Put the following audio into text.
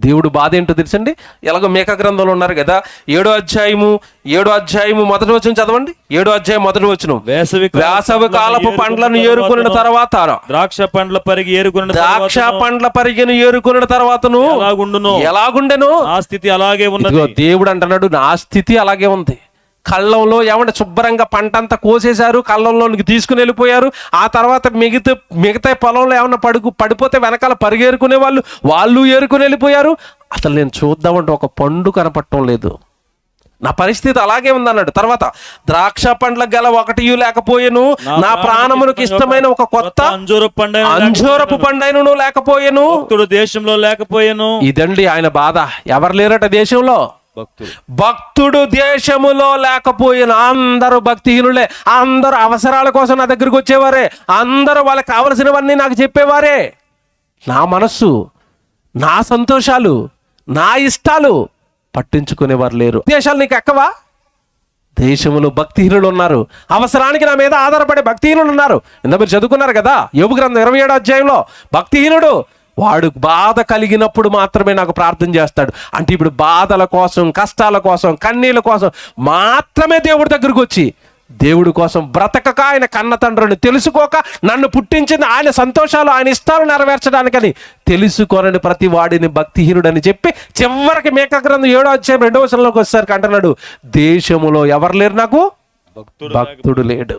దేవుడు బాధ ఏంటో తెలుసండి. ఎలాగో మీకా గ్రంథంలో ఉన్నారు కదా, 7వ అధ్యాయము మొదటి వచనం చదవండి. 7వ అధ్యాయం మొదటి వచనం. వేసవి కాలపు పండ్లను ఏరుకున్న తర్వాత ద్రాక్ష పండ్ల పరిగెను ఏరుకున్న తర్వాతను ఎలాగుండెను ఆ స్థితి అలాగే ఉన్నది. దేవుడు అంటున్నాడు, నా స్థితి అలాగే ఉంది. కళ్ళంలో ఏమంటే శుభ్రంగా పంట అంతా కోసేశారు, కళ్ళంలోనికి తీసుకుని వెళ్ళిపోయారు. ఆ తర్వాత మిగతా పొలంలో ఏమన్నా పడిపోతే వెనకాల పరిగేరుకునే వాళ్ళు ఏరుకుని వెళ్ళిపోయారు. అసలు నేను చూద్దామంటే ఒక పండు కనపడటం లేదు. నా పరిస్థితి అలాగే ఉందన్నాడు. తర్వాత ద్రాక్ష పండ్ల గల ఒకటి లేకపోయేను, నా ప్రాణమునికి ఇష్టమైన ఒక కొత్త అంజూరపు పండైనను లేకపోయేను, దేశంలో లేకపోయేను. ఇదండి ఆయన బాధ. ఎవరు లేరట దేశంలో? భక్తుడు దేశములో లేకపోయిన. అందరూ భక్తిహీనులే, అందరూ అవసరాల కోసం నా దగ్గరికి వచ్చేవారే, అందరూ వాళ్ళకి కావలసినవన్నీ నాకు చెప్పేవారే. నా మనస్సు, నా సంతోషాలు, నా ఇష్టాలు పట్టించుకునేవారు లేరు. దేశాలు నీకు ఎక్కవా? దేశంలో భక్తిహీనులు ఉన్నారు. అవసరానికి నా మీద ఆధారపడే భక్తిహీనులు ఉన్నారు. ఇంత మీరు చదువుకున్నారు కదా, యోబు గ్రంథం 27వ అధ్యాయంలో. భక్తిహీనుడు వాడు బాధ కలిగినప్పుడు మాత్రమే నాకు ప్రార్థన చేస్తాడు. అంటే ఇప్పుడు బాధల కోసం, కష్టాల కోసం, కన్నీళ్ళ కోసం మాత్రమే దేవుడి దగ్గరకు వచ్చి, దేవుడి కోసం బ్రతకక, ఆయన కన్న తండ్రిని తెలుసుకోక, నన్ను పుట్టించింది ఆయన సంతోషాలు, ఆయన ఇష్టాలు నెరవేర్చడానికని తెలుసుకోనని ప్రతి వాడిని భక్తిహీనుడని చెప్పి చివరికి మీకా గ్రంథం 7వ అధ్యాయం 2వ వచనంలోకి వచ్చేసరికి అంటున్నాడు, దేశములో ఎవరు లేరు, నాకు భక్తుడు లేడు.